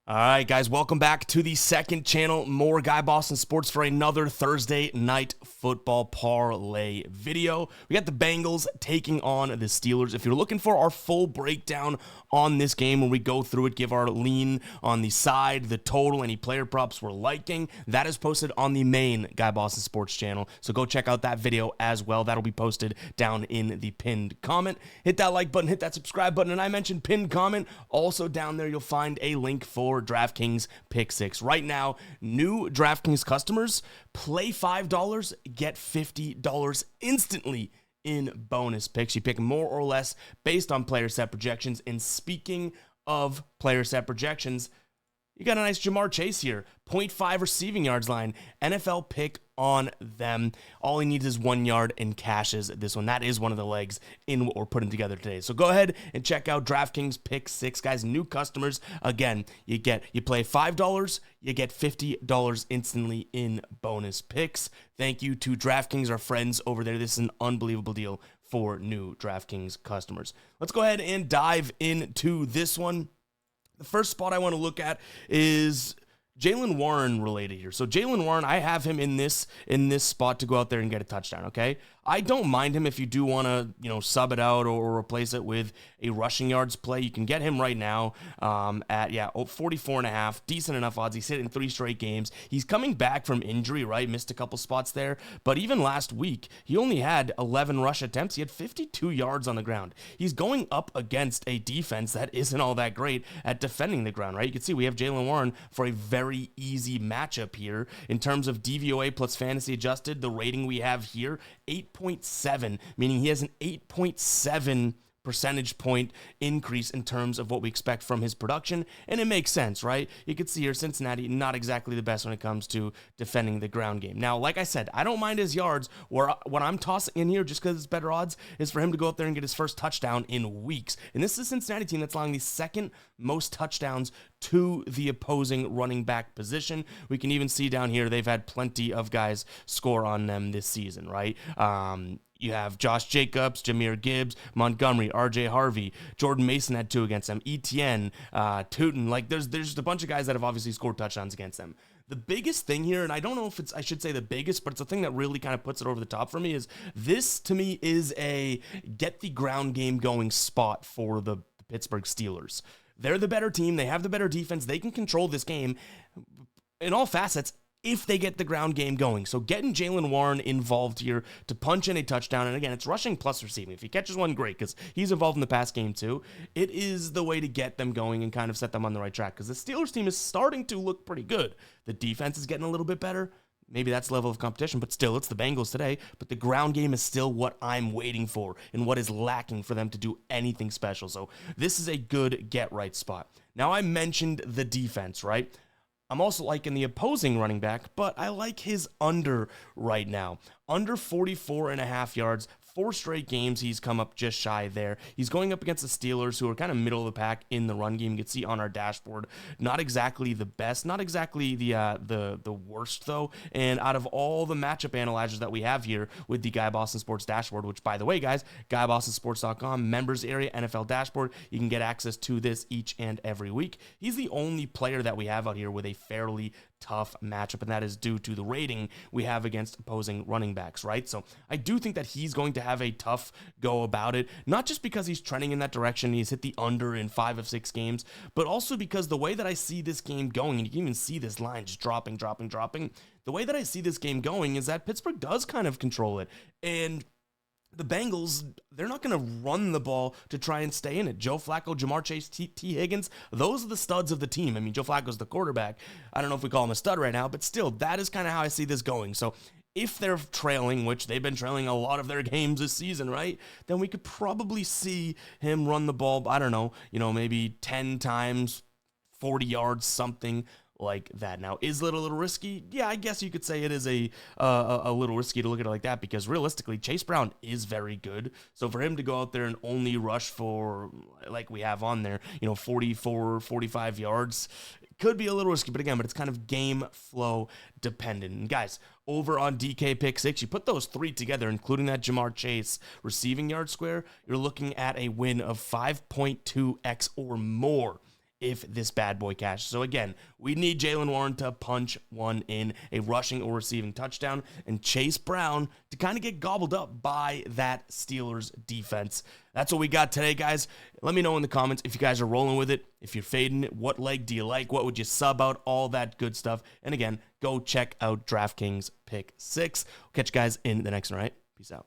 All right, guys, welcome back to the second channel, more Guy Boston Sports for another Thursday night football parlay video. We got the Bengals taking on the Steelers. If you're looking for our full breakdown on this game, when we go through it, give our lean on the side, the total, any player props we're liking, that is posted on the main Guy Boston Sports channel. So go check out that video as well. That'll be posted down in the pinned comment. Hit that like button, hit that subscribe button, and I mentioned pinned comment. Also down there, you'll find a link for DraftKings Pick 6. Right now, new DraftKings customers, play $5, get $50 instantly in bonus picks. You pick more or less based on player set projections. And speaking of player set projections, you got a nice Jamar Chase here. 0.5 receiving yards line. NFL pick on them. All he needs is 1 yard and cashes this one. That is one of the legs in what we're putting together today. So go ahead and check out DraftKings Pick 6. Guys, new customers, again, you play $5, you get $50 instantly in bonus picks. Thank you to DraftKings, our friends over there. This is an unbelievable deal for new DraftKings customers. Let's go ahead and dive into this one. The first spot I want to look at is Jaylen Warren related here. So Jaylen Warren, I have him in this spot to go out there and get a touchdown, okay? I don't mind him if you do want to, sub it out or replace it with a rushing yards play. You can get him right now at 44.5. Decent enough odds. He's hit in 3 straight games. He's coming back from injury, right? Missed a couple spots there. But even last week, he only had 11 rush attempts. He had 52 yards on the ground. He's going up against a defense that isn't all that great at defending the ground, right? You can see we have Jaylen Warren for a very easy matchup here. In terms of DVOA plus fantasy adjusted, the rating we have here, 8.7, meaning he has an 8.7 percentage point increase in terms of what we expect from his production, and it makes sense, right? You can see here, Cincinnati, not exactly the best when it comes to defending the ground game. Now, like I said, I don't mind his yards. What I'm tossing in here, just because it's better odds, is for him to go out there and get his first touchdown in weeks. And this is a Cincinnati team that's allowing the second most touchdowns to the opposing running back position. We can even see down here, they've had plenty of guys score on them this season, right? You have Josh Jacobs, Jahmyr Gibbs, Montgomery, R.J. Harvey, Jordan Mason had 2 against them, Etienne, Tootin. Like, there's just a bunch of guys that have obviously scored touchdowns against them. The biggest thing here, and I don't know if I should say the biggest, but it's the thing that really kind of puts it over the top for me, is this, to me, is a get the ground game going spot for the Pittsburgh Steelers. They're the better team. They have the better defense. They can control this game in all facets if they get the ground game going. So getting Jaylen Warren involved here to punch in a touchdown, and again, it's rushing plus receiving. If he catches one, great, because he's involved in the pass game too. It is the way to get them going and kind of set them on the right track, because the Steelers team is starting to look pretty good. The defense is getting a little bit better. Maybe that's level of competition, but still, it's the Bengals today. But the ground game is still what I'm waiting for and what is lacking for them to do anything special. So this is a good get-right spot. Now, I mentioned the defense, right? I'm also liking the opposing running back, but I like his under right now. Under 44.5 yards. 4 straight games, he's come up just shy there. He's going up against the Steelers, who are kind of middle of the pack in the run game. You can see on our dashboard, not exactly the best, not exactly the worst, though. And out of all the matchup analyzers that we have here with the Guy Boston Sports dashboard, which, by the way, guys, GuyBostonSports.com, members area, NFL dashboard, you can get access to this each and every week. He's the only player that we have out here with a fairly tough matchup, and that is due to the rating we have against opposing running backs, right? So I do think that he's going to have a tough go about it, not just because he's trending in that direction, he's hit the under in 5 of 6 games, but also because the way that I see this game going, and you can even see this line just dropping, the way that I see this game going is that Pittsburgh does kind of control it, and the Bengals, they're not going to run the ball to try and stay in it. Joe Flacco, Jamar Chase, T. Higgins, those are the studs of the team. I mean, Joe Flacco's the quarterback. I don't know if we call him a stud right now, but still, that is kind of how I see this going. So if they're trailing, which they've been trailing a lot of their games this season, right, then we could probably see him run the ball, I don't know, maybe 10 times, 40 yards, something like that. Now, is it a little risky? Yeah, I guess you could say it is a little risky to look at it like that, because realistically, Chase Brown is very good. So for him to go out there and only rush for, like we have on there, 44, 45 yards, could be a little risky, but it's kind of game flow dependent. And guys, over on DK Pick 6, you put those 3 together, including that Jamar Chase receiving yard square, you're looking at a win of 5.2x or more if this bad boy cashes. So again, we need Jaylen Warren to punch one in, a rushing or receiving touchdown, and Chase Brown to kind of get gobbled up by that Steelers defense. That's what we got today, guys. Let me know in the comments if you guys are rolling with it, if you're fading it, what leg do you like, what would you sub out, all that good stuff. And again, go check out DraftKings Pick 6. We'll catch you guys in the next one, all right? Peace out.